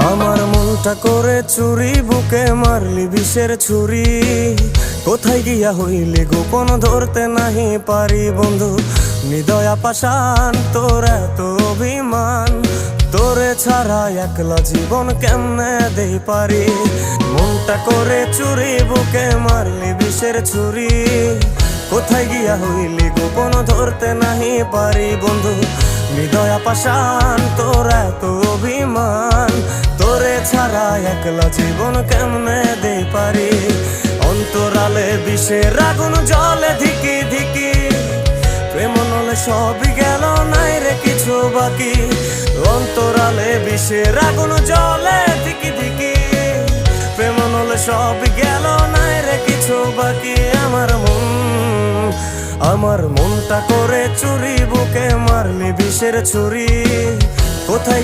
আমার মনটা করে চুরি, বুকে মারলি বিষের ছুরি। কোথায় গিয়া হইলি গোপন ধরতে নাহি পারি বন্ধু। হৃদয়া পাষাণ তোর এত অভিমান, তোরে ছাড়া একলা জীবন কেমনে দেই পারি। মনটা করে চুরি, বুকে মারলি বিষের ছুরি। কোথায় গিয়া হইলি গোপন ধরতে নাহি পারি বন্ধু। হৃদয়া পাষাণ তোর এত অভিমান, তোরে ছাড়া একলা জীবন কেমনে দেই পারি। অন্তরালে বিষের আগুন জ্বলে ধিকি ধিকি, প্রেম নলে সবই গেল নাই রে কিছু বাকি। অন্তরালে বিষের আগুন জ্বলে ধিকি ধিকি, প্রেম নলে সবই গেল নাই রে কিছু বাকি। আমার মনটা করে চুরি, বুকে মারলি বিষের ছুরি। কোথায়